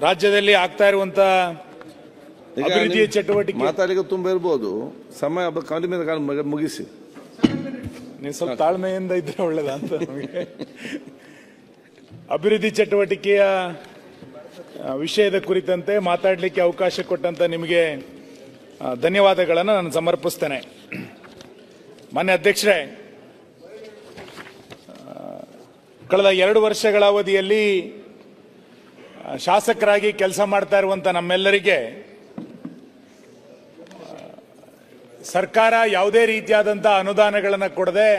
ರಾಜ್ಯದಲ್ಲಿ ಆಗ್ತಾ ಇರುವಂತ ಅಭಿವೃದ್ಧಿಯ ಚಟುವಟಿಕೆ ಮಾತಾಡಿಗೆ ತುಂಬ ಇರಬಹುದು, ಸಮಯ ಕಡಿಮೆ ಮುಗಿಸಿ. ನೀವು ಸ್ವಲ್ಪ ತಾಳ್ಮೆಯಿಂದ ಇದ್ರೆ ಒಳ್ಳೇದ ಅಂತ ನಮಗೆ. ಅಭಿವೃದ್ಧಿ ಚಟುವಟಿಕೆಯ ವಿಷಯದ ಕುರಿತಂತೆ ಮಾತಾಡಲಿಕ್ಕೆ ಅವಕಾಶ ಕೊಟ್ಟಂತ ನಿಮಗೆ ಧನ್ಯವಾದಗಳನ್ನು ನಾನು ಸಮರ್ಪಿಸ್ತೇನೆ. ಮಾನ್ಯ ಅಧ್ಯಕ್ಷರೇ, ಕಳೆದ 2 ವರ್ಷಗಳ ಅವಧಿಯಲ್ಲಿ ಶಾಸಕರಾಗಿ ಕೆಲಸ ಮಾಡ್ತಾ ಇರುವಂತ ನಮ್ಮೆಲ್ಲರಿಗೆ ಸರ್ಕಾರ ಯಾವುದೇ ರೀತಿಯಾದಂತಹ ಅನುದಾನಗಳನ್ನು ಕೊಡದೆ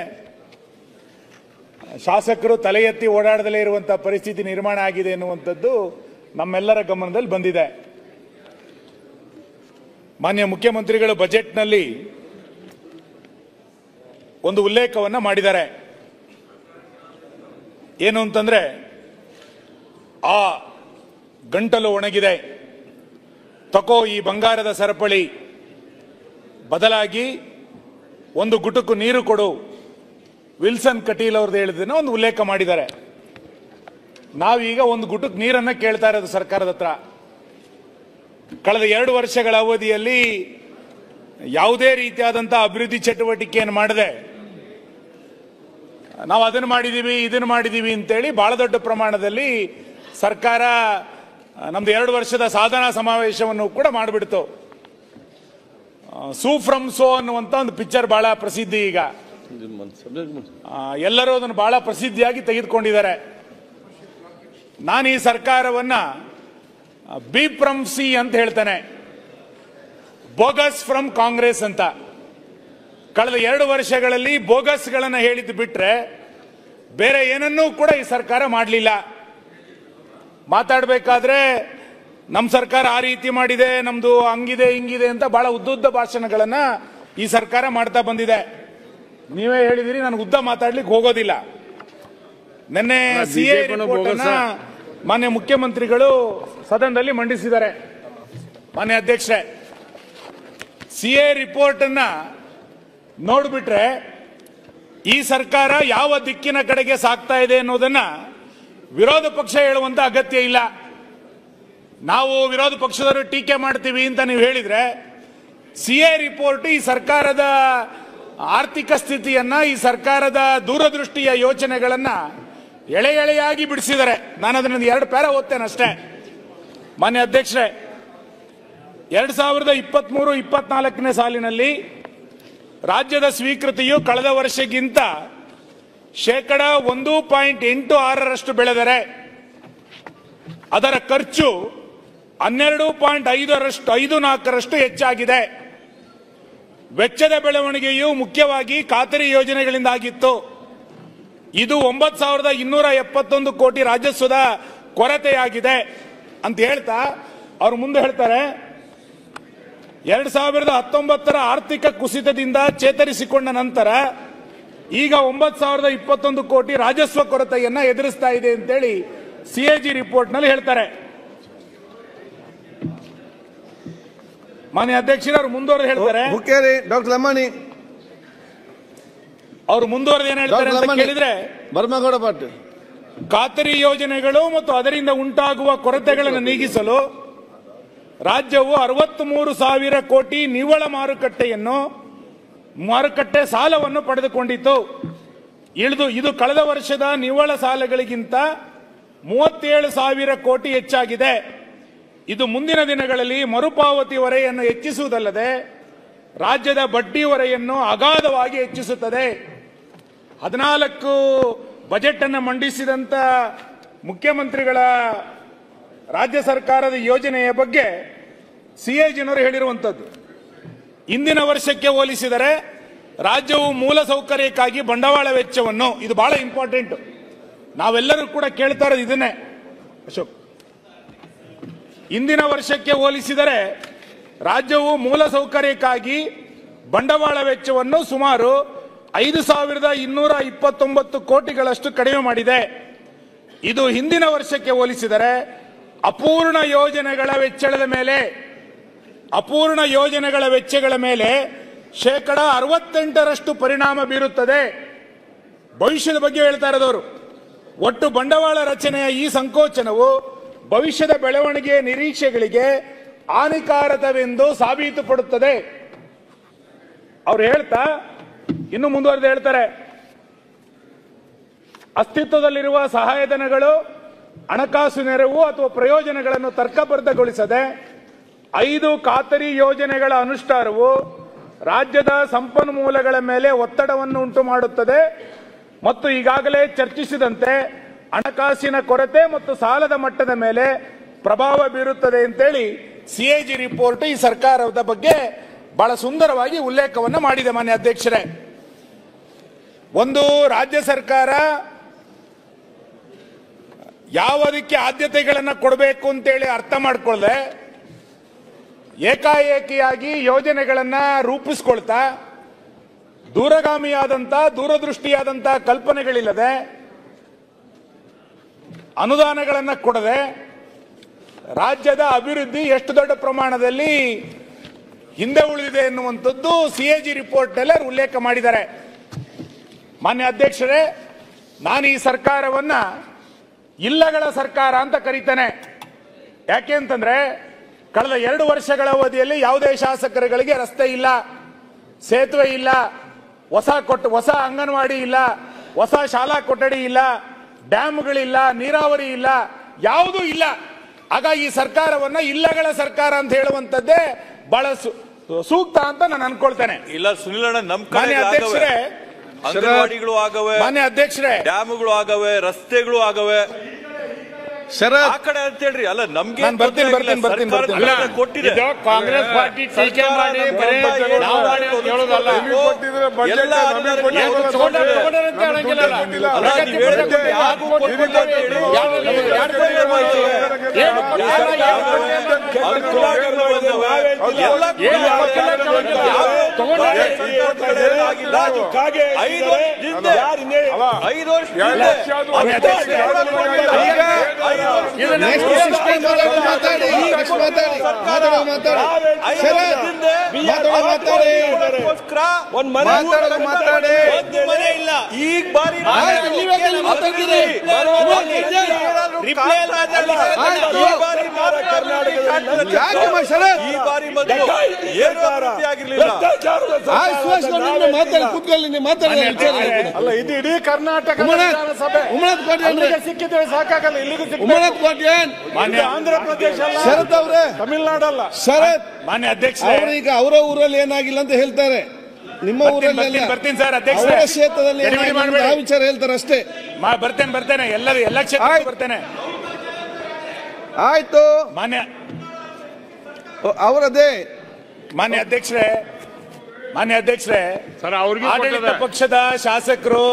ಶಾಸಕರು ತಲೆ ಎತ್ತಿ ಓಡಾಡದಲೇ ಇರುವಂತಹ ಪರಿಸ್ಥಿತಿ ನಿರ್ಮಾಣ ಆಗಿದೆ ಎನ್ನುವಂಥದ್ದು ನಮ್ಮೆಲ್ಲರ ಗಮನದಲ್ಲಿ ಬಂದಿದೆ. ಮಾನ್ಯ ಮುಖ್ಯಮಂತ್ರಿಗಳು ಬಜೆಟ್ನಲ್ಲಿ ಒಂದು ಉಲ್ಲೇಖವನ್ನು ಮಾಡಿದ್ದಾರೆ. ಏನು ಅಂತಂದ್ರೆ, ಆ ಗಂಟಲು ಒಣಗಿದೆ, ತಕೋ ಈ ಬಂಗಾರದ ಸರಪಳಿ, ಬದಲಾಗಿ ಒಂದು ಗುಟುಕು ನೀರು ಕೊಡು, ವಿಲ್ಸನ್ ಕಟೀಲ್ ಅವ್ರದ್ದು ಹೇಳಿದ್ದನ್ನು ಒಂದು ಉಲ್ಲೇಖ ಮಾಡಿದ್ದಾರೆ. ನಾವೀಗ ಒಂದು ಗುಟುಕು ನೀರನ್ನ ಕೇಳ್ತಾ ಇರೋದು ಸರ್ಕಾರದ ಹತ್ರ. ಕಳೆದ 2 ವರ್ಷಗಳ ಅವಧಿಯಲ್ಲಿ ಯಾವುದೇ ರೀತಿಯಾದಂತಹ ಅಭಿವೃದ್ಧಿ ಚಟುವಟಿಕೆಯನ್ನು ಮಾಡದೆ ನಾವು ಅದನ್ನು ಮಾಡಿದೀವಿ ಇದನ್ನು ಮಾಡಿದೀವಿ ಅಂತೇಳಿ ಬಹಳ ದೊಡ್ಡ ಪ್ರಮಾಣದಲ್ಲಿ ಸರ್ಕಾರ ನಮ್ದು 2 ವರ್ಷದ ಸಾಧನಾ ಸಮಾವೇಶವನ್ನು ಕೂಡ ಮಾಡಿಬಿಡ್ತು. ಸೂ ಫ್ರಮ್ ಸೋ ಅನ್ನುವಂತ ಒಂದು ಪಿಕ್ಚರ್ ಬಹಳ ಪ್ರಸಿದ್ಧಿ. ಈಗ ಎಲ್ಲರೂ ಅದನ್ನು ಬಹಳ ಪ್ರಸಿದ್ಧಿಯಾಗಿ ತೆಗೆದುಕೊಂಡಿದ್ದಾರೆ. ನಾನು ಈ ಸರ್ಕಾರವನ್ನ ಬಿ ಫ್ರಮ್ ಸಿ ಅಂತ ಹೇಳ್ತೇನೆ, ಬೋಗಸ್ ಫ್ರಮ್ ಕಾಂಗ್ರೆಸ್ ಅಂತ. ಕಳೆದ 2 ವರ್ಷಗಳಲ್ಲಿ ಬೋಗಸ್ಗಳನ್ನು ಹೇಳಿದ್ದು ಬಿಟ್ರೆ ಬೇರೆ ಏನನ್ನೂ ಕೂಡ ಈ ಸರ್ಕಾರ ಮಾಡಲಿಲ್ಲ. ಮಾತಾಡಬೇಕಾದ್ರೆ ನಮ್ಮ ಸರ್ಕಾರ ಆ ರೀತಿ ಮಾಡಿದೆ, ನಮ್ದು ಹಂಗಿದೆ ಹಿಂಗಿದೆ ಅಂತ ಬಹಳ ಉದ್ದುದ್ದ ಭಾಷಣಗಳನ್ನ ಈ ಸರ್ಕಾರ ಮಾಡ್ತಾ ಬಂದಿದೆ. ನೀವೇ ಹೇಳಿದಿರಿ, ನನಗೆ ಉದ್ದ ಮಾತಾಡ್ಲಿಕ್ಕೆ ಹೋಗೋದಿಲ್ಲ. ನಿನ್ನೆ ಸಿಎ ರಿಪೋರ್ಟ್ ಅನ್ನ ಮಾನ್ಯ ಮುಖ್ಯಮಂತ್ರಿಗಳು ಸದನದಲ್ಲಿ ಮಂಡಿಸಿದ್ದಾರೆ. ಮಾನ್ಯ ಅಧ್ಯಕ್ಷರೇ, ಸಿಎ ರಿಪೋರ್ಟ್ ಅನ್ನ ನೋಡ್ಬಿಟ್ರೆ ಈ ಸರ್ಕಾರ ಯಾವ ದಿಕ್ಕಿನ ಕಡೆಗೆ ಸಾಗ್ತಾ ಇದೆ ಅನ್ನೋದನ್ನ ವಿರೋಧ ಪಕ್ಷ ಹೇಳುವಂತ ಅಗತ್ಯ ಇಲ್ಲ. ನಾವು ವಿರೋಧ ಪಕ್ಷದವರು ಟೀಕೆ ಮಾಡ್ತೀವಿ ಅಂತ ನೀವು ಹೇಳಿದ್ರೆ, ಸಿಎ ರಿಪೋರ್ಟ್ ಈ ಸರ್ಕಾರದ ಆರ್ಥಿಕ ಸ್ಥಿತಿಯನ್ನ, ಈ ಸರ್ಕಾರದ ದೂರದೃಷ್ಟಿಯ ಯೋಚನೆಗಳನ್ನ ಎಳೆ ಎಳೆಯಾಗಿ ಬಿಡಿಸಿದ್ದಾರೆ. ನಾನು ಅದನ್ನ 2 ಪ್ಯಾರ ಓದ್ತೇನೆ ಅಷ್ಟೇ. ಮಾನ್ಯ ಅಧ್ಯಕ್ಷರೇ, 2023-24ನೇ ಸಾಲಿನಲ್ಲಿ ರಾಜ್ಯದ ಸ್ವೀಕೃತಿಯು ಕಳೆದ ವರ್ಷಕ್ಕಿಂತ 1.86% ಬೆಳೆದರೆ ಅದರ ಖರ್ಚು 12.54% ಹೆಚ್ಚಾಗಿದೆ. ವೆಚ್ಚದ ಬೆಳವಣಿಗೆಯು ಮುಖ್ಯವಾಗಿ ಖಾತರಿ ಯೋಜನೆಗಳಿಂದಾಗಿತ್ತು. ಇದು 9,271 ಕೋಟಿ ರಾಜಸ್ವದ ಕೊರತೆಯಾಗಿದೆ ಅಂತ ಹೇಳ್ತಾ ಅವರು ಮುಂದೆ ಹೇಳ್ತಾರೆ, 2019ರ ಆರ್ಥಿಕ ಕುಸಿತದಿಂದ ಚೇತರಿಸಿಕೊಂಡ ನಂತರ ಈಗ 9,021 ಕೋಟಿ ರಾಜಸ್ವ ಕೊರತೆಯನ್ನ ಎದುರಿಸ್ತಾ ಇದೆ ಅಂತೇಳಿ ಸಿಎಜಿ ರಿಪೋರ್ಟ್ ನಲ್ಲಿ ಹೇಳ್ತಾರೆ. ಮಾನ್ಯ ಅಧ್ಯಕ್ಷರು ಅವರು ಮುಂದುವರೆದು ಹೇಳ್ತಾರೆ, ಡಾಕ್ಟರ್ ಲಮಾಣಿ ಅವರು ಮುಂದುವರೆದು ಏನ್ ಹೇಳ್ತಾರೆ ಅಂತ ಕೇಳಿದ್ರೆ, ಬರ್ಮಗೌಡ ಭಟ್, ಖಾತರಿ ಯೋಜನೆಗಳು ಮತ್ತು ಅದರಿಂದ ಉಂಟಾಗುವ ಕೊರತೆಗಳನ್ನು ನೀಗಿಸಲು ರಾಜ್ಯವು 63,000 ಕೋಟಿ ನಿವ್ವಳ ಮಾರುಕಟ್ಟೆ ಸಾಲವನ್ನು ಪಡೆದುಕೊಂಡಿತು. ಇದು ಕಳೆದ ವರ್ಷದ ನಿವ್ವಳ ಸಾಲಗಳಿಗಿಂತ 37,000 ಕೋಟಿ ಹೆಚ್ಚಾಗಿದೆ. ಇದು ಮುಂದಿನ ದಿನಗಳಲ್ಲಿ ಮರುಪಾವತಿ ಹೊರೆಯನ್ನು ಹೆಚ್ಚಿಸುವುದಲ್ಲದೆ ರಾಜ್ಯದ ಬಡ್ಡಿ ಹೊರೆಯನ್ನು ಅಗಾಧವಾಗಿ ಹೆಚ್ಚಿಸುತ್ತದೆ. 14 ಬಜೆಟ್ ಅನ್ನು ಮಂಡಿಸಿದಂತ ಮುಖ್ಯಮಂತ್ರಿಗಳ ರಾಜ್ಯ ಸರ್ಕಾರದ ಯೋಜನೆಯ ಬಗ್ಗೆ ಸಿಎಜಿನವರು ಹೇಳಿರುವಂತದ್ದು, ಇಂದಿನ ವರ್ಷಕ್ಕೆ ಹೋಲಿಸಿದರೆ ರಾಜ್ಯವು ಮೂಲಸೌಕರ್ಯಕ್ಕಾಗಿ ಬಂಡವಾಳ ವೆಚ್ಚವನ್ನು, ಇದು ಬಹಳ ಇಂಪಾರ್ಟೆಂಟ್, ನಾವೆಲ್ಲರೂ ಕೂಡ ಕೇಳ್ತಾ ಇರೋದು ಇದನ್ನೇ ಅಶೋಕ್, ಇಂದಿನ ವರ್ಷಕ್ಕೆ ಹೋಲಿಸಿದರೆ ರಾಜ್ಯವು ಮೂಲಸೌಕರ್ಯಕ್ಕಾಗಿ ಬಂಡವಾಳ ವೆಚ್ಚವನ್ನು ಸುಮಾರು 5,229 ಕೋಟಿಗಳಷ್ಟು ಕಡಿಮೆ ಮಾಡಿದೆ. ಇದು ಹಿಂದಿನ ವರ್ಷಕ್ಕೆ ಹೋಲಿಸಿದರೆ ಅಪೂರ್ಣ ಯೋಜನೆಗಳ ವೆಚ್ಚಗಳ ಮೇಲೆ 68% ಪರಿಣಾಮ ಬೀರುತ್ತದೆ. ಭವಿಷ್ಯದ ಬಗ್ಗೆ ಹೇಳ್ತಾ ಇರೋದವರು, ಒಟ್ಟು ಬಂಡವಾಳ ರಚನೆಯ ಈ ಸಂಕೋಚನವು ಭವಿಷ್ಯದ ಬೆಳವಣಿಗೆಯ ನಿರೀಕ್ಷೆಗಳಿಗೆ ಹಾನಿಕಾರಕವೆಂದು ಸಾಬೀತುಪಡುತ್ತದೆ. ಅವ್ರು ಹೇಳ್ತಾ ಇನ್ನು ಮುಂದುವರೆದು ಹೇಳ್ತಾರೆ, ಅಸ್ತಿತ್ವದಲ್ಲಿರುವ ಸಹಾಯಧನಗಳು, ಹಣಕಾಸು ನೆರವು ಅಥವಾ ಪ್ರಯೋಜನಗಳನ್ನು ತರ್ಕಬದ್ಧಗೊಳಿಸದೆ 5 ಖಾತರಿ ಯೋಜನೆಗಳ ಅನುಷ್ಠಾನವು ರಾಜ್ಯದ ಸಂಪನ್ಮೂಲಗಳ ಮೇಲೆ ಒತ್ತಡವನ್ನು ಉಂಟು ಮಾಡುತ್ತದೆ ಮತ್ತು ಈಗಾಗಲೇ ಚರ್ಚಿಸಿದಂತೆ ಹಣಕಾಸಿನ ಕೊರತೆ ಮತ್ತು ಸಾಲದ ಮಟ್ಟದ ಮೇಲೆ ಪ್ರಭಾವ ಬೀರುತ್ತದೆ ಅಂತೇಳಿ ಸಿಎಜಿ ರಿಪೋರ್ಟ್ ಈ ಸರ್ಕಾರದ ಬಗ್ಗೆ ಬಹಳ ಸುಂದರವಾಗಿ ಉಲ್ಲೇಖವನ್ನು ಮಾಡಿದೆ. ಮಾನ್ಯ ಅಧ್ಯಕ್ಷರೇ, ಒಂದು ರಾಜ್ಯ ಸರ್ಕಾರ ಯಾವುದಕ್ಕೆ ಆದ್ಯತೆಗಳನ್ನು ಕೊಡಬೇಕು ಅಂತೇಳಿ ಅರ್ಥ ಮಾಡಿಕೊಳ್ಳದೆ ಏಕಾಏಕಿಯಾಗಿ ಯೋಜನೆಗಳನ್ನು ರೂಪಿಸ್ಕೊಳ್ತಾ ದೂರಗಾಮಿಯಾದಂಥ ದೂರದೃಷ್ಟಿಯಾದಂಥ ಕಲ್ಪನೆಗಳಿಲ್ಲದೆ ಅನುದಾನಗಳನ್ನು ಕೊಡದೆ ರಾಜ್ಯದ ಅಭಿವೃದ್ಧಿ ಎಷ್ಟು ದೊಡ್ಡ ಪ್ರಮಾಣದಲ್ಲಿ ಹಿಂದೆ ಉಳಿದಿದೆ ಎನ್ನುವಂಥದ್ದು ಸಿಎಜಿ ರಿಪೋರ್ಟ್ನಲ್ಲೇ ಉಲ್ಲೇಖ ಮಾಡಿದ್ದಾರೆ. ಮಾನ್ಯ ಅಧ್ಯಕ್ಷರೇ, ನಾನು ಈ ಸರ್ಕಾರವನ್ನ ಇಲ್ಲಗಳ ಸರ್ಕಾರ ಅಂತ ಕರೀತೇನೆ. ಯಾಕೆ ಅಂತಂದ್ರೆ ಕಳೆದ 2 ವರ್ಷಗಳ ಅವಧಿಯಲ್ಲಿ ಯಾವುದೇ ಶಾಸಕರುಗಳಿಗೆ ರಸ್ತೆ ಇಲ್ಲ, ಸೇತುವೆ ಇಲ್ಲ, ಹೊಸ ಅಂಗನವಾಡಿ ಇಲ್ಲ, ಹೊಸ ಶಾಲಾ ಕೊಠಡಿ ಇಲ್ಲ, ಡ್ಯಾಮ್ಗಳಿಲ್ಲ, ನೀರಾವರಿ ಇಲ್ಲ, ಯಾವುದೂ ಇಲ್ಲ. ಆಗ ಈ ಸರ್ಕಾರವನ್ನ ಇಲ್ಲಗಳ ಸರ್ಕಾರ ಅಂತ ಹೇಳುವಂತದ್ದೇ ಬಹಳ ಸೂಕ್ತ ಅಂತ ನಾನು ಅನ್ಕೊಳ್ತೇನೆ. ಇಲ್ಲ ಸುನಿಲಣ್ಣ, ನಮ್ಮ ಮಾನ್ಯ ಅಧ್ಯಕ್ಷರೇ, ಅಂಗನವಾಡಿಗಳು ಆಗವೆ, ಮಾನ್ಯ ಅಧ್ಯಕ್ಷರೇ, ಡ್ಯಾಮ್ಗಳು ಆಗವೆ, ರಸ್ತೆಗಳು ಆಗವೆ, ಶರತ್ ಆ ಕಡೆ ಅಂತ ಹೇಳ್ರಿ. ಅಲ್ಲ ನಮ್ಗೆ ನಾನು ಬರ್ತೀನಿ ಕೊಟ್ಟಿದೆ ಕಾಂಗ್ರೆಸ್ ಪಾರ್ಟಿ ಟೀಕೆ ಮಾಡಿ ನಾವು ಮಾಡಿ ಅಂತ ಹೇಳೋದಲ್ಲ. ಎಲ್ಲ ಈಗ ಬಾರಿ ಅಲ್ಲ, ಇದು ಇಡೀ ಕರ್ನಾಟಕ ಸಭೆ ಸಿಕ್ಕಿದ್ರೆ ಸಾಕಾಗಲ್ಲ. ಇಲ್ಲಿಗೂ ಆಂಧ್ರ ಪ್ರದೇಶ, ಶರತ್ ಅವರೇ, ತಮಿಳುನಾಡಲ್ಲ. ಶರತ್ ಮಾನ್ಯ ಅಧ್ಯಕ್ಷ, ಈಗ ಅವರ ಊರಲ್ಲಿ ಏನಾಗಿಲ್ಲ ಅಂತ ಹೇಳ್ತಾರೆ, ನಿಮ್ಮ ಊರಲ್ಲಿ ಬರ್ತೀನಿ ಸರ್ ಅಧ್ಯಕ್ಷ, ಅವರ ಕ್ಷೇತ್ರದಲ್ಲಿ ಆ ವಿಚಾರ ಹೇಳ್ತಾರೆ ಅಷ್ಟೇ. ಬರ್ತೇನೆ ಎಲ್ಲ ಕ್ಷೇತ್ರ ಬರ್ತೇನೆ. ಆಯ್ತು, ಮಾನ್ಯ ಅವರದೇ. ಮಾನ್ಯ ಅಧ್ಯಕ್ಷರೇ, ಆಡಳಿತ ಪಕ್ಷದ ಶಾಸಕರು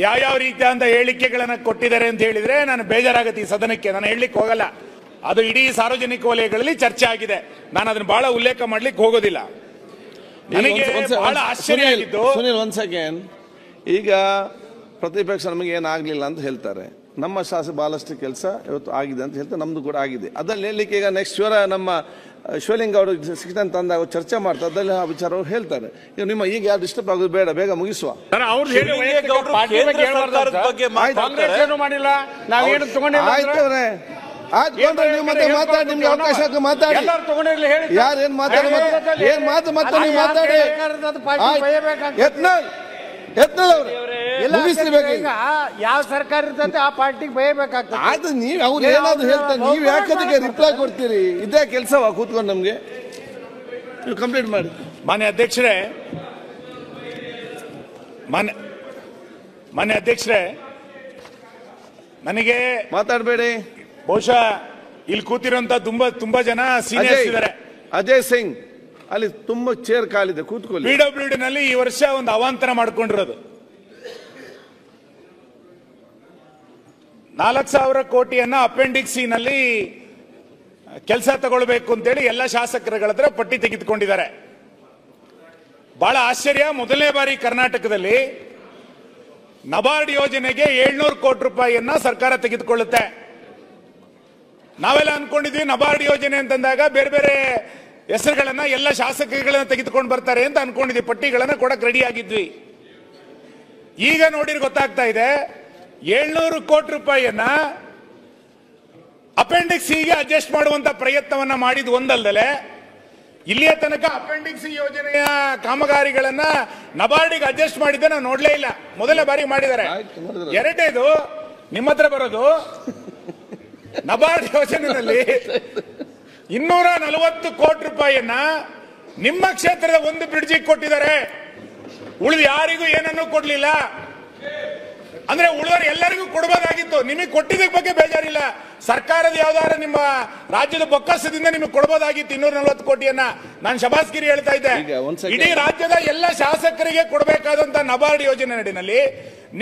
ಯಾವ ರೀತಿಯಾದ ಹೇಳಿಕೆಗಳನ್ನ ಕೊಟ್ಟಿದ್ದಾರೆ ಅಂತ ಹೇಳಿದ್ರೆ ನಾನು ಬೇಜಾರಾಗತ್ತೆ. ಈ ಸದನಕ್ಕೆ ನಾನು ಹೇಳಲಿಕ್ಕೆ ಹೋಗಲ್ಲ, ಅದು ಇಡೀ ಸಾರ್ವಜನಿಕ ವಲಯಗಳಲ್ಲಿ ಚರ್ಚೆ ಆಗಿದೆ. ನಾನು ಅದನ್ನ ಬಹಳ ಉಲ್ಲೇಖ ಮಾಡ್ಲಿಕ್ಕೆ ಹೋಗೋದಿಲ್ಲ. ನನಗೆ ಬಹಳ ಆಶ್ಚರ್ಯ ಆಗಿದ್ದು, ಸುನೀಲ್ ಒಂದ್ ಸೆಕೆಂಡ್, ಈಗ ಪ್ರತಿಪಕ್ಷ ನಮಗೆ ಏನಾಗ್ಲಿಲ್ಲ ಅಂತ ಹೇಳ್ತಾರೆ, ನಮ್ಮ ಶಾಸಕ ಬಹಳಷ್ಟು ಕೆಲಸ ಇವತ್ತು ಆಗಿದೆ ಅಂತ ಹೇಳ್ತಾರೆ, ನಮ್ದು ಕೂಡ ಆಗಿದೆ. ಅದ್ರಲ್ಲಿ ಹೇಳಲಿಕ್ಕೆ ಈಗ ನೆಕ್ಸ್ಟ್ ನಮ್ಮ ಶಿವಲಿಂಗ ಅವರು ಶಿಕ್ಷಣ ತಂದಾಗ ಚರ್ಚೆ ಮಾಡ್ತಾರೆ, ಅದರಲ್ಲಿ ಆ ವಿಚಾರ ಅವ್ರು ಹೇಳ್ತಾರೆ. ಈಗ ನಿಮ್ಮ ಈಗ ಯಾರು ಡಿಸ್ಟರ್ಬ್ ಆಗೋದು ಬೇಡ, ಬೇಗ ಮುಗಿಸುವ. ಆಯ್ತವ್ರೆ, ಆಯ್ತು, ನೀವು ಮತ್ತೆ ಮಾತಾಡಿ, ನಿಮ್ಗೆ ಅವಕಾಶ ಮಾತಾಡಿ. ಯಾರು ಏನ್ ಮಾತಾಡಿ, ಏನ್ ಮಾತು ಮತ್ತೆ ನೀವು ಮಾತಾಡಿ. ಯತ್ನಾಳ್ ಅವರು ಮುಗಿಸ್ಬೇಕು. ಯಾವ ಸರ್ಕಾರ ಇರ್ತದೆ ಆ ಪಾರ್ಟಿಗೆ ಬಯಬೇಕಾಗ್ತದೆ. ಆಯ್ತು, ನೀವು ಅವ್ರು ಏನಾದ್ರು ಹೇಳ್ತಾರೆ, ನೀವು ಯಾಕದಕ್ಕೆ ರಿಪ್ಲೈ ಕೊಡ್ತೀರಿ? ಇದೇ ಕೆಲಸವಾ ಕೂತ್ಕೊಂಡು ನಮ್ಗೆ? ನೀವು ಕಂಪ್ಲೀಟ್ ಮಾಡಿ. ಮಾನ್ಯ ಅಧ್ಯಕ್ಷರೇ, ನನಗೆ ಮಾತಾಡಬೇಡಿ. ಬಹುಶಃ ಇಲ್ಲಿ ಕೂತಿರುವಂತ ತುಂಬಾ ಜನ ಸೀನಿಯರ್ಸ್ ಇದ್ದಾರೆ. ಅಜಯ್ ಸಿಂಗ್, ಅಲ್ಲಿ ತುಂಬಾ ಚೇರ್ ಕಾಲಿದೆ, ಕೂತ್ಕೊಳ್ಳಿ. PWD ನಲ್ಲಿ ಈ ವರ್ಷ ಒಂದು ಅವಾಂತರ ಮಾಡ್ಕೊಂಡಿರೋದು 4,000 ಕೋಟಿಯನ್ನ ಅಪೆಂಡಿಕ್ಸ್ ಸಿ ನಲ್ಲಿ ಕೆಲಸ ತಗೊಳ್ಬೇಕು ಅಂತೇಳಿ ಎಲ್ಲ ಶಾಸಕರುಗಳ ಹತ್ರ ಪಟ್ಟಿ ತೆಗೆದುಕೊಂಡಿದ್ದಾರೆ. ಬಹಳ ಆಶ್ಚರ್ಯ, ಮೊದಲನೇ ಬಾರಿ ಕರ್ನಾಟಕದಲ್ಲಿ ನಬಾರ್ಡ್ ಯೋಜನೆಗೆ 700 ಕೋಟಿ ರೂಪಾಯಿಯನ್ನ ಸರ್ಕಾರ ತೆಗೆದುಕೊಳ್ಳುತ್ತೆ. ನಾವೆಲ್ಲ ಅನ್ಕೊಂಡಿದ್ವಿ ನಬಾರ್ಡ್ ಯೋಜನೆ ಅಂತಂದಾಗ ಬೇರೆ ಬೇರೆ ಹೆಸರುಗಳನ್ನ ಎಲ್ಲ ಶಾಸಕರುಗಳನ್ನ ತೆಗೆದುಕೊಂಡು ಬರ್ತಾರೆ ಅಂತ ಅನ್ಕೊಂಡಿದ್ವಿ, ಪಟ್ಟಿಗಳನ್ನ ಕೊಡಕ್ ರೆಡಿ ಆಗಿದ್ವಿ. ಈಗ ನೋಡಿದ್ರೆ ಗೊತ್ತಾಗ್ತಾ ಇದೆ 700 ಕೋಟಿ ರೂಪಾಯಿಯನ್ನ ಅಪೆಂಡಿಕ್ಸ್ ಸಿ ಗೆ ಅಡ್ಜಸ್ಟ್ ಮಾಡುವಂತ ಪ್ರಯತ್ನವನ್ನ ಮಾಡಿದ್ ಒಂದಲ್ದಲೆ ಇಲ್ಲಿಯ ತನಕ ಅಪೆಂಡಿಕ್ಸ್ ಸಿ ಯೋಜನೆಯ ಕಾಮಗಾರಿಗಳನ್ನ ನಬಾರ್ಡಿಗೆ ಅಡ್ಜಸ್ಟ್ ಮಾಡಿದ್ದೆ ನಾವು ನೋಡ್ಲೇ ಇಲ್ಲ. ಮೊದಲ ಬಾರಿ ಮಾಡಿದ್ದಾರೆ. ಎರಡನೇದು ನಿಮ್ಮ ಹತ್ರ ಬರೋದು ನಬಾರ್ಡ್ ಯೋಜನೆಯಲ್ಲಿ 240 ಕೋಟಿ ರೂಪಾಯಿಯನ್ನ ನಿಮ್ಮ ಕ್ಷೇತ್ರದ ಒಂದು ಬ್ರಿಡ್ಜಿಗೆ ಕೊಟ್ಟಿದ್ದಾರೆ. ಉಳಿದ ಯಾರಿಗೂ ಏನನ್ನೂ ಕೊಡ್ಲಿಲ್ಲ. ಅಂದ್ರೆ ಉಳಿದವರು ಎಲ್ಲರಿಗೂ ಕೊಡಬಹುದಾಗಿತ್ತು. ನಿಮಗೆ ಕೊಟ್ಟಿದ್ದಕ್ಕೆ ಬಗ್ಗೆ ಬೇಜಾರಿಲ್ಲ. ಸರ್ಕಾರದ ಯಾವ್ದಾದ್ರು ನಿಮ್ಮ ರಾಜ್ಯದ ಬೊಕ್ಕಸದಿಂದ ನಿಮಗೆ ಕೊಡಬಹುದಾಗಿತ್ತು 240 ಕೋಟಿಯನ್ನ. ನಾನು ಶಬಾಸ್ಗಿರಿ ಹೇಳ್ತಾ ಇದ್ದೆ. ಇಡೀ ರಾಜ್ಯದ ಎಲ್ಲ ಶಾಸಕರಿಗೆ ಕೊಡಬೇಕಾದಂತ ನಬಾರ್ಡ್ ಯೋಜನೆ ನಡಿನಲ್ಲಿ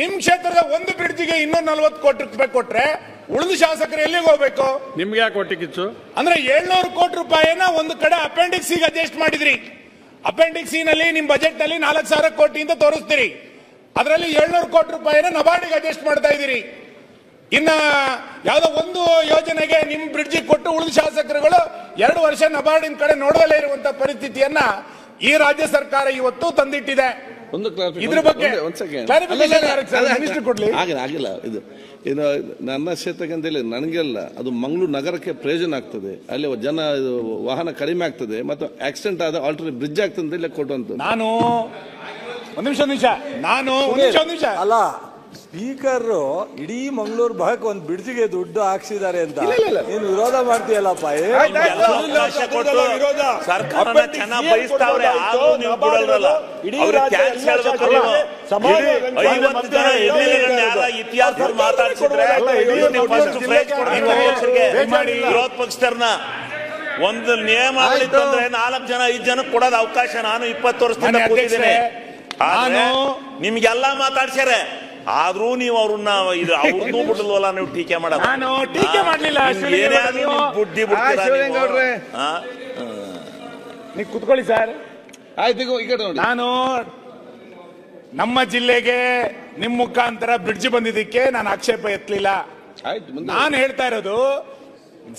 ನಿಮ್ ಕ್ಷೇತ್ರದ ಒಂದು ಬ್ರಿಡ್ಜಿಗೆ 240 ಕೋಟಿ ರೂಪಾಯಿ ಕೊಟ್ರೆ ಉಳಿದ ಶಾಸಕರು ಎಲ್ಲಿಗೆ ಹೋಗ್ಬೇಕು? ನಿಮ್ಗೆ ಯಾಕೆ ಕೊಟ್ಟಿತ್ತು? ಅಂದ್ರೆ 700 ಕೋಟಿ ರೂಪಾಯಿನ ಒಂದು ಕಡೆ ಅಪೆಂಡಿಕ್ಸ್ ಗೆ ಅಡ್ಜಸ್ಟ್ ಮಾಡಿದ್ರಿ. ಅಪೆಂಡಿಕ್ಸ್ ಸಿ ನಲ್ಲಿ ನಿಮ್ ಬಜೆಟ್ ನಲ್ಲಿ 4,000 ಕೋಟಿ ಅಂತ ತೋರಿಸ್ತೀರಿ. ಅದರಲ್ಲಿ 700 ಕೋಟಿ ರೂಪಾಯಿನ ನಬಾರ್ಡಿಗೆ ಅಡ್ಜಸ್ಟ್ ಮಾಡ್ತಾ ಇದ್ದೀರಿ. ಇನ್ನ ಯಾವ್ದೋ ಒಂದು ಯೋಜನೆಗೆ ನಿಮ್ ಬ್ರಿಡ್ಜ್ ಕೊಟ್ಟು ಉಳಿದ ಶಾಸಕರುಗಳು 2 ವರ್ಷ ನಬಾರ್ಡಿನ ಕಡೆ ನೋಡದಲ್ಲೇ ಇರುವಂತ ಪರಿಸ್ಥಿತಿಯನ್ನ ಈ ರಾಜ್ಯ ಸರ್ಕಾರ ಇವತ್ತು ತಂದಿಟ್ಟಿದೆ. ಇದ್ರ ಬಗ್ಗೆ ಆಗಿಲ್ಲ. ಇದು ನನ್ನ ಕ್ಷೇತ್ರಕ್ಕೆ ಅಂತ ಹೇಳಿ ನನಗೆಲ್ಲ ಅದು ಮಂಗಳೂರು ನಗರಕ್ಕೆ ಪ್ರಯೋಜನ ಆಗ್ತದೆ. ಅಲ್ಲಿ ಜನ ವಾಹನ ಕಡಿಮೆ ಆಗ್ತದೆ ಮತ್ತು ಆಕ್ಸಿಡೆಂಟ್ ಆದ ಆಲ್ಟರ್ನೇಟ್ ಬ್ರಿಡ್ಜ್ ಆಗ್ತದೆ ಅಂತ ಹೇಳಿ ಕೊಟ್ಟಂತ. ನಾನು ಒಂದು ನಿಮಿಷ ಅಲ್ಲ, ಸ್ಪೀಕರ್ ಇಡೀ ಮಂಗಳೂರು ಭಾಗಕ್ಕೆ ಒಂದು ಬ್ರಿಡ್ಜಿಗೆ ದುಡ್ಡು ಹಾಕ್ಸಿದ್ದಾರೆ ಅಂತ ನೀನು ವಿರೋಧ ಮಾಡ್ತೀಯಲ್ಲಪ್ಪ. ಸರ್ಕಾರನ ಚೆನ್ನಾಗಿ ಬಯಸ್ತಾವ್ರೆ. ಆದ್ರೂ ನೀವು ಬಿಡಲ್ವಲ್ಲ. ಅವ್ರಿಗೆ ಟ್ಯಾಕ್ಸ್ ಹೇಳ್ಬೇಕು. 50 ಜನ ಇತಿಹಾಸ ಮಾತಾಡ್ಸಿದ್ರೆ ವಿರೋಧ ಪಕ್ಷದವ್ರನ್ನ ಒಂದು ನಿಯಮಾವಳಿ ತಂದ್ರೆ 4 ಜನ 5 ಜನ ಕೊಡೋದು ಅವಕಾಶ ನಾನು 20 ವರ್ಷದಿಂದ ಕೂತಿದ್ದೇನೆ. ನಿಮ್ಗೆಲ್ಲಾ ಮಾತಾಡ್ಸ್ಯಾರೆ. ಆದ್ರೂ ನೀವು ಅವ್ರನ್ನ ಅವ್ರನ್ನೂ ಬಿಡಲ್ವಲ್ಲ. ನೀವು ಟೀಕೆ ಮಾಡೋದು. ನಾನು ಟೀಕೆ ಮಾಡ್ಲಿಲ್ಲ. ಬುದ್ಧಿ ನೀವು ಕುತ್ಕೊಳ್ಳಿ ಸರ್. ನಾನು ನಮ್ಮ ಜಿಲ್ಲೆಗೆ ನಿಮ್ ಮುಖಾಂತರ ಬ್ರಿಡ್ಜ್ ಬಂದಿದ್ದಕ್ಕೆ ನಾನು ಆಕ್ಷೇಪ ಎತ್ತಲಿಲ್ಲ. ನಾನು ಹೇಳ್ತಾ ಇರೋದು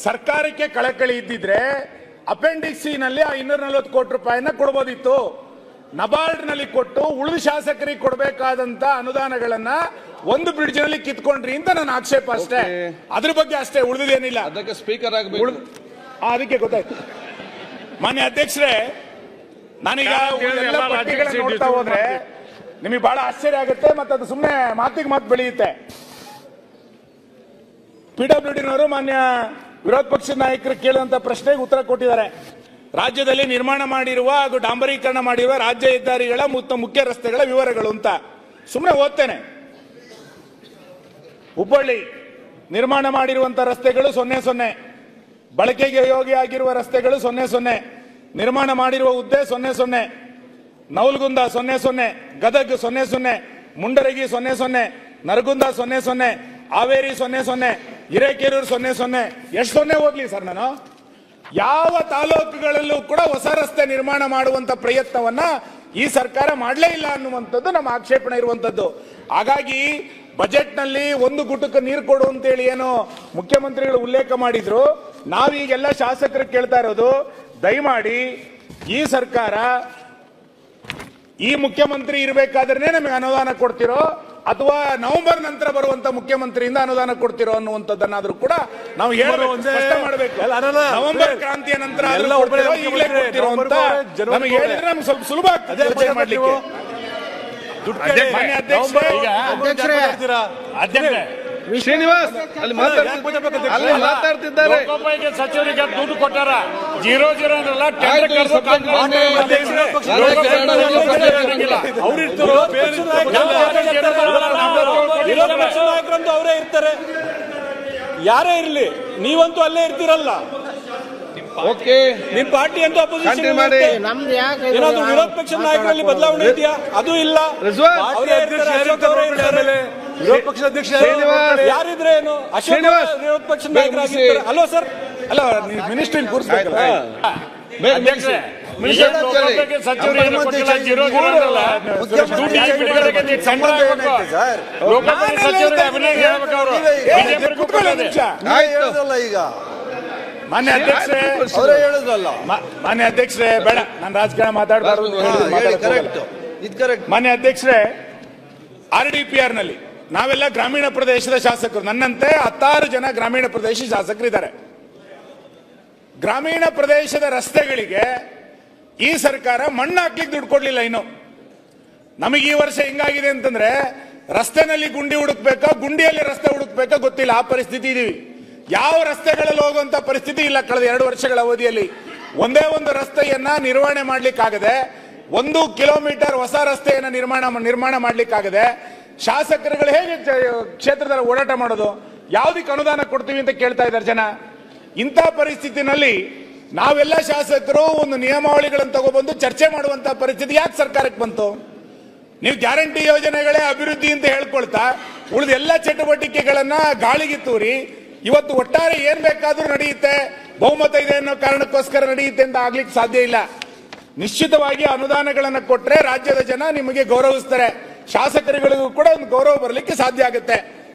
ಸರ್ಕಾರಕ್ಕೆ ಕಳಕಳಿ ಇದ್ದಿದ್ರೆ ಅಪೆಂಡಿಕ್ಸ್ ಸಿ ನಲ್ಲಿ 240 ಕೋಟಿ ರೂಪಾಯಿನ ಕೊಡಬಹುದಿತ್ತು. ನಬಾರ್ಡ್ ನಲ್ಲಿ ಕೊಟ್ಟು ಉಳಿದ ಶಾಸಕರಿಗೆ ಕೊಡಬೇಕಾದಂತ ಅನುದಾನಗಳನ್ನ ಒಂದು ಬ್ರಿಡ್ಜ್ ನಲ್ಲಿ ಕಿತ್ಕೊಂಡ್ರಿ ಅಂತ ನನ್ನ ಆಕ್ಷೇಪ ಅಷ್ಟೇ. ಅದ್ರ ಬಗ್ಗೆ ಅಷ್ಟೇ, ಉಳಿದೇನಿಲ್ಲ. ಅದಕ್ಕೆ ಸ್ಪೀಕರ್ ಆಗಬೇಕು. ಅದಕ್ಕೆ ಗೊತ್ತಾಯ್ತು. ಮಾನ್ಯ ಅಧ್ಯಕ್ಷರೇ, ನಾನೀಗ ಎಲ್ಲ ಪಟ್ಟಿಗಳನ್ನ ನೋಡ್ತಾ ಹೋದ್ರೆ ನಿಮಗೆ ಬಹಳ ಆಶ್ಚರ್ಯ ಆಗುತ್ತೆ ಮತ್ತೆ ಅದು ಸುಮ್ಮನೆ ಮಾತಿಗೆ ಮಾತು ಬೆಳೆಯುತ್ತೆ. PWDನವರು ಮಾನ್ಯ ವಿರೋಧ ಪಕ್ಷದ ನಾಯಕರು ಕೇಳುವಂತ ಪ್ರಶ್ನೆಗೆ ಉತ್ತರ ಕೊಟ್ಟಿದ್ದಾರೆ. ರಾಜ್ಯದಲ್ಲಿ ನಿರ್ಮಾಣ ಮಾಡಿರುವ ಹಾಗೂ ಡಾಂಬರೀಕರಣ ಮಾಡಿರುವ ರಾಜ್ಯ ಹೆದ್ದಾರಿಗಳ ಮುಖ್ಯ ರಸ್ತೆಗಳ ವಿವರಗಳು ಅಂತ ಸುಮ್ಮನೆ ಓದ್ತೇನೆ. ಹುಬ್ಬಳ್ಳಿ ನಿರ್ಮಾಣ ಮಾಡಿರುವಂತಹ ರಸ್ತೆಗಳು 00, ಬಳಕೆಗೆ ಯೋಗ್ಯ ರಸ್ತೆಗಳು 00, ನಿರ್ಮಾಣ ಮಾಡಿರುವ ಹುದ್ದೆ 00, ನವಲಗುಂದ 00, ಗದಗ್ 00, ಮುಂಡರಗಿ 00, ನರಗುಂದ 00, ಹಾವೇರಿ 00, ಹಿರೇಕೆರೂರು 00. ಎಷ್ಟು 0 ಹೋಗ್ಲಿ ಸರ್? ನಾನು ಯಾವ ತಾಲೂಕುಗಳಲ್ಲೂ ಕೂಡ ಹೊಸ ರಸ್ತೆ ನಿರ್ಮಾಣ ಮಾಡುವಂತ ಪ್ರಯತ್ನವನ್ನ ಈ ಸರ್ಕಾರ ಮಾಡಲೇ ಇಲ್ಲ ಅನ್ನುವಂಥದ್ದು ನಮ್ಮ ಆಕ್ಷೇಪಣೆ ಇರುವಂತದ್ದು. ಹಾಗಾಗಿ ಬಜೆಟ್ ನಲ್ಲಿ ಒಂದು ಗುಟುಕ ನೀರು ಕೊಡು ಅಂತೇಳಿ ಏನು ಮುಖ್ಯಮಂತ್ರಿಗಳು ಉಲ್ಲೇಖ ಮಾಡಿದ್ರು. ನಾವೀಗೆಲ್ಲ ಶಾಸಕರು ಕೇಳ್ತಾ ಇರೋದು, ದಯಮಾಡಿ ಈ ಸರ್ಕಾರ ಈ ಮುಖ್ಯಮಂತ್ರಿ ಇರಬೇಕಾದ್ರೆ ನಮಗೆ ಅನುದಾನ ಕೊಡ್ತಿರೋ ಅಥವಾ ನವೆಂಬರ್ ನಂತರ ಬರುವಂತ ಮುಖ್ಯಮಂತ್ರಿಯಿಂದ ಅನುದಾನ ಕೊಡ್ತಿರೋ ಅನ್ನುವಂಥದ್ದನ್ನಾದ್ರೂ ಕೂಡ ನಾವು ಮಾಡಬೇಕು. ನವೆಂಬರ್ ಕ್ರಾಂತಿಯ ನಂತರ ಈಗಲೇ ಕೊಡ್ತಿರೋ ಅಂತ ನಮಗೆ ಹೇಳಿದ್ರೆ ನಮ್ಗೆ ಸ್ವಲ್ಪ ಸುಲಭ ಆಗ್ತದೆ ಮಾಡ್ಲಿಕ್ಕೆ. ಶ್ರೀನಿವಾಸ್ ಅಲ್ಲಿ ಮಾತಾಡ್ತಿದ್ದಾರೆ. ಸಚಿವರಿಗೆ ದುಡ್ಡು ಕೊಟ್ಟಾರ 0-0 ಅನ್ನಲ್ಲ. ನಾಯಕರಂತೂ ಅವರೇ ಇರ್ತಾರೆ. ಯಾರೇ ಇರ್ಲಿ, ನೀವಂತೂ ಅಲ್ಲೇ ಇರ್ತೀರಲ್ಲ. ಓಕೆ, ನಿಮ್ ಪಾರ್ಟಿ ಅಂತೂ ಅಪೋಸಿಷನ್ ಏನಾದ್ರು ವಿರೋಧ ಪಕ್ಷದ ನಾಯಕರಲ್ಲಿ ಬದಲಾವಣೆ ಇದೆಯಾ? ಅದು ಇಲ್ಲ. ವಿರೋಧ ಪಕ್ಷದ ಅಧ್ಯಕ್ಷ ಯಾರಿದ್ರೆ ಏನು? ಅಶೋಕ್ ವಿರೋಧ ಪಕ್ಷದ ನಾಯಕರಾಗಿರ್ತಾರೆ ಅಲ್ವಾ ಸರ್? ಅಲ್ಲ, ಮಿನಿಸ್ಟ್ರಿ ಕೂರಿಸ್ಬೇಕಲ್ಲ. ಈಗ ಮಾನ್ಯ ಅಧ್ಯಕ್ಷರೇ, ಮಾನ್ಯ ಅಧ್ಯಕ್ಷರೇ, ಬೇಡ ನಾನು ರಾಜಕಾರಣ ಮಾತಾಡಬಾರ್ದು. ಮಾನ್ಯ ಅಧ್ಯಕ್ಷರೇ, RDPR ನಲ್ಲಿ ನಾವೆಲ್ಲ ಗ್ರಾಮೀಣ ಪ್ರದೇಶದ ಶಾಸಕರು, ನನ್ನಂತೆ 10 ಜನ ಗ್ರಾಮೀಣ ಪ್ರದೇಶ ಶಾಸಕರಿದ್ದಾರೆ. ಗ್ರಾಮೀಣ ಪ್ರದೇಶದ ರಸ್ತೆಗಳಿಗೆ ಈ ಸರ್ಕಾರ ಮಣ್ಣು ಹಾಕ್ಲಿಕ್ಕೆ ದುಡ್ಡು ಕೊಡ್ಲಿಲ್ಲ. ಇನ್ನು ನಮಗೆ ಈ ವರ್ಷ ಹಿಂಗಾಗಿದೆ ಅಂತಂದ್ರೆ ರಸ್ತೆನಲ್ಲಿ ಗುಂಡಿ ಹುಡುಕ್ಬೇಕಾ, ಗುಂಡಿಯಲ್ಲಿ ರಸ್ತೆ ಹುಡುಕ್ಬೇಕಾ ಗೊತ್ತಿಲ್ಲ, ಆ ಪರಿಸ್ಥಿತಿ ಇದೀವಿ. ಯಾವ ರಸ್ತೆಗಳಲ್ಲಿ ಹೋಗುವಂತ ಪರಿಸ್ಥಿತಿ ಇಲ್ಲ. ಕಳೆದ 2 ವರ್ಷಗಳ ಅವಧಿಯಲ್ಲಿ ಒಂದೇ ಒಂದು ರಸ್ತೆಯನ್ನ ನಿರ್ವಹಣೆ ಮಾಡ್ಲಿಕ್ಕಾಗದೆ, 1 ಕಿಲೋಮೀಟರ್ ಹೊಸ ರಸ್ತೆಯನ್ನ ನಿರ್ಮಾಣ ಮಾಡ್ಲಿಕ್ಕಾಗದೆ ಶಾಸಕರುಗಳು ಹೇಗೆ ಕ್ಷೇತ್ರದಲ್ಲಿ ಓಡಾಟ ಮಾಡೋದು? ಯಾವುದಕ್ಕೆ ಅನುದಾನ ಕೊಡ್ತೀವಿ ಅಂತ ಕೇಳ್ತಾ ಇದ್ದಾರೆ ಜನ. ಇಂಥ ಪರಿಸ್ಥಿತಿನಲ್ಲಿ ನಾವೆಲ್ಲ ಶಾಸಕರು ಒಂದು ನಿಯಮಾವಳಿಗಳನ್ನು ತಗೊಬಂದು ಚರ್ಚೆ ಮಾಡುವಂತ ಪರಿಸ್ಥಿತಿ ಯಾಕೆ ಸರ್ಕಾರಕ್ಕೆ ಬಂತು? ನೀವು ಗ್ಯಾರಂಟಿ ಯೋಜನೆಗಳೇ ಅಭಿವೃದ್ಧಿ ಅಂತ ಹೇಳ್ಕೊಳ್ತಾ ಉಳಿದ ಎಲ್ಲ ಚಟುವಟಿಕೆಗಳನ್ನ ಗಾಳಿಗೆ ತೂರಿ ಇವತ್ತು ಒಟ್ಟಾರೆ ಏನ್ ಬೇಕಾದ್ರೂ ನಡೆಯುತ್ತೆ, ಬಹುಮತ ಇದೆ ಅನ್ನೋ ಕಾರಣಕ್ಕೋಸ್ಕರ ನಡೆಯುತ್ತೆ ಅಂತ ಆಗ್ಲಿಕ್ಕೆ ಸಾಧ್ಯ ಇಲ್ಲ. ನಿಶ್ಚಿತವಾಗಿ ಅನುದಾನಗಳನ್ನು ಕೊಟ್ರೆ ರಾಜ್ಯದ ಜನ ನಿಮಗೆ ಗೌರವಿಸ್ತಾರೆ, ಶಾಸಕರುಗಳಿಗೂ ಕೂಡ ಒಂದು ಗೌರವ ಬರಲಿಕ್ಕೆ ಸಾಧ್ಯ ಆಗುತ್ತೆ.